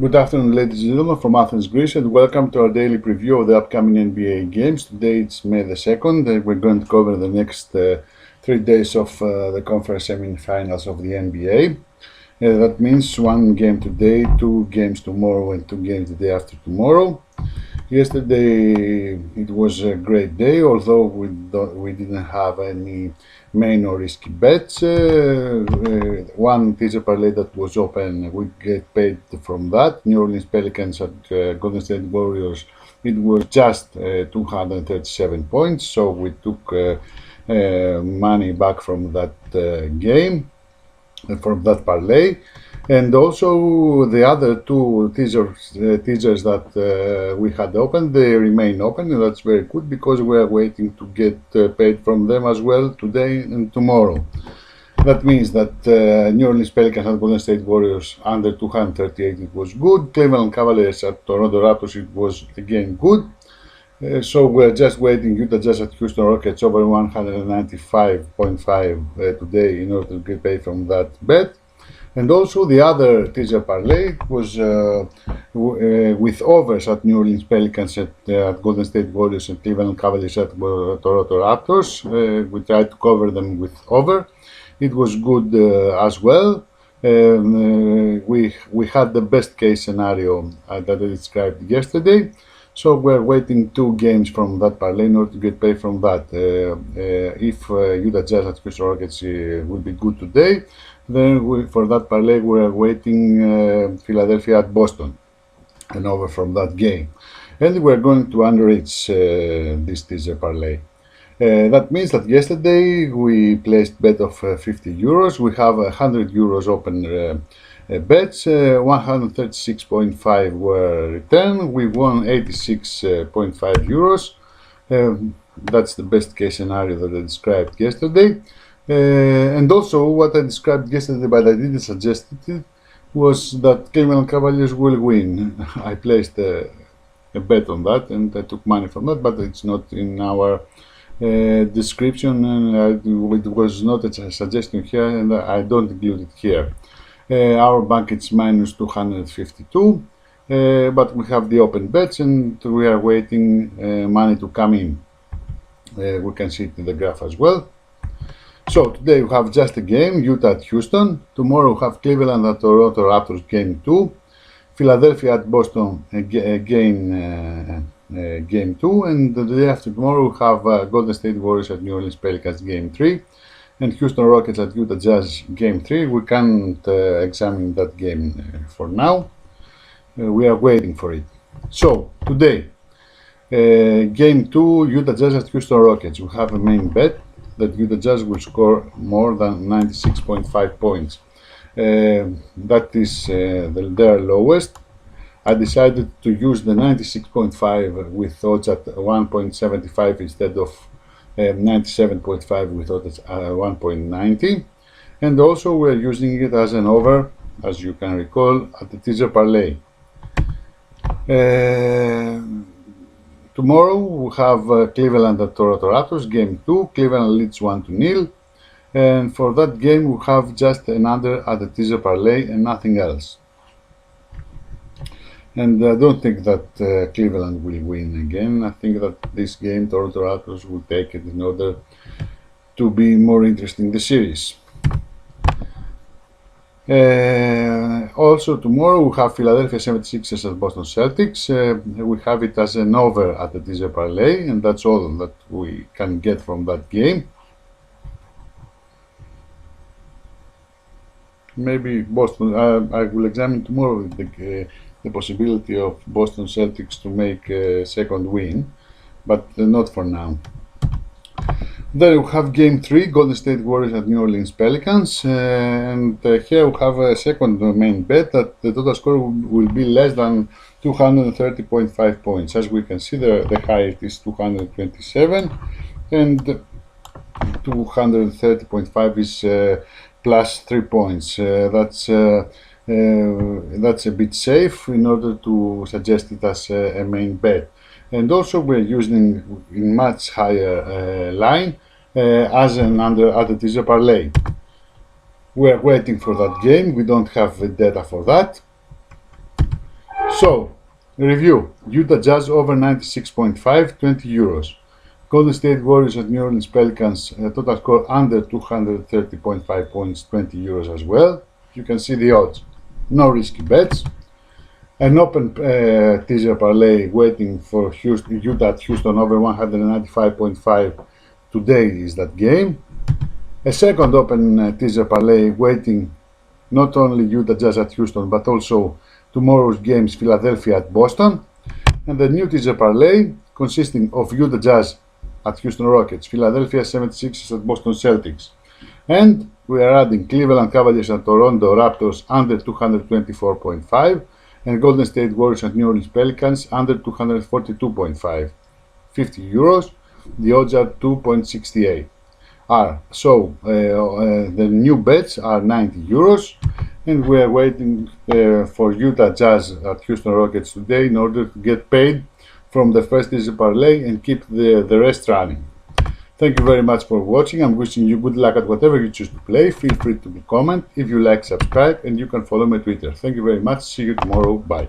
Good afternoon, ladies and gentlemen, from Athens, Greece, and welcome to our daily preview of the upcoming NBA games. Today it's May the 2nd, and we're going to cover the next 3 days of the conference semi-finals of the NBA. That means one game today, 2 games tomorrow, and 2 games the day after tomorrow. Yesterday it was a great day, although we didn't have any main or risky bets. One teaser parlay that was open, we get paid from that. New Orleans Pelicans at Golden State Warriors, it was just 237 points, so we took money back from that game, from that parlay. And also the other two teasers that we had open, they remain open, and that's very good because we are waiting to get paid from them as well today and tomorrow. That means that New Orleans Pelicans at Golden State Warriors under 238, it was good. Cleveland Cavaliers at Toronto Raptors, it was again good. So we're just waiting Utah Jazz at Houston Rockets over 195.5 today in order to get paid from that bet. And also the other teaser parlay was with overs at New Orleans Pelicans at Golden State Warriors and Cleveland Cavaliers at Toronto Raptors. We tried to cover them with over. It was good as well. We had the best case scenario that I described yesterday. So we're waiting 2 games from that parlay in order to get paid from that. If Utah Jazz at Houston Rockets will be good today, then for that parlay we're waiting Philadelphia at Boston and over from that game. And we're going to underreach this teaser parlay. That means that yesterday we placed bet of 50 euros. We have 100 euros open bets, 136.5 were returned. We won 86.5 euros. That's the best case scenario that I described yesterday. And also what I described yesterday, but I didn't suggest it, was that Cleveland Cavaliers will win. I placed a bet on that and I took money from that, but it's not in our description, and it was not a suggestion here, and I don't include it here. Our bank is minus 252, but we have the open bets and we are waiting money to come in. We can see it in the graph as well. So today we have just a game, Utah at Houston. Tomorrow we have Cleveland at Toronto Raptors, game 2. Philadelphia at Boston, game 2. And the day after tomorrow we have Golden State Warriors at New Orleans Pelicans, game 3. And Houston Rockets at Utah Jazz, game 3. We can't examine that game for now. We are waiting for it. So today, game 2, Utah Jazz at Houston Rockets. We have a main bet that Utah Jazz will score more than 96.5 points. That is their lowest. I decided to use the 96.5 with odds at 1.75 instead of 97.5 with odds at 1.90. And also we're using it as an over, as you can recall, at the teaser parlay. Tomorrow we have Cleveland at Toronto Raptors, game 2. Cleveland leads 1-0. And for that game we have just another at the teaser parlay and nothing else. And I don't think that Cleveland will win again. I think that this game Toronto Raptors will take it in order to be more interesting in the series. Also tomorrow we have Philadelphia 76ers at Boston Celtics. We have it as an over at the teaser parlay, and that's all that we can get from that game. Maybe Boston, I will examine tomorrow the possibility of Boston Celtics to make a second win, but not for now. Then we have game 3, Golden State Warriors at New Orleans Pelicans, and here we have a second main bet that the total score will be less than 230.5 points. As we can see, the height is 227, and 230.5 is plus 3 points. That's a bit safe in order to suggest it as a main bet. And also we're using in much higher line as an under at the teaser parlay. We are waiting for that game. We don't have the data for that. So, review. Utah Jazz over 96.5, 20 euros. Golden State Warriors at New Orleans Pelicans, total score under 230.5 points, 20 euros as well. You can see the odds. No risky bets. An open teaser parlay waiting for Utah at Houston over 195.5. Today is that game. A second open teaser parlay waiting not only Utah Jazz at Houston but also tomorrow's games Philadelphia at Boston. And the new teaser parlay consisting of Utah Jazz at Houston Rockets, Philadelphia 76ers at Boston Celtics. And we are adding Cleveland Cavaliers and Toronto Raptors under 224.5 and Golden State Warriors and New Orleans Pelicans under 242.5. 50 euros. The odds are 2.68. The new bets are 90 euros. And we are waiting for Utah Jazz at Houston Rockets today in order to get paid from the first teaser parlay and keep the rest running. Thank you very much for watching. I'm wishing you good luck at whatever you choose to play. Feel free to comment. If you like, subscribe, and you can follow my Twitter. Thank you very much. See you tomorrow. Bye.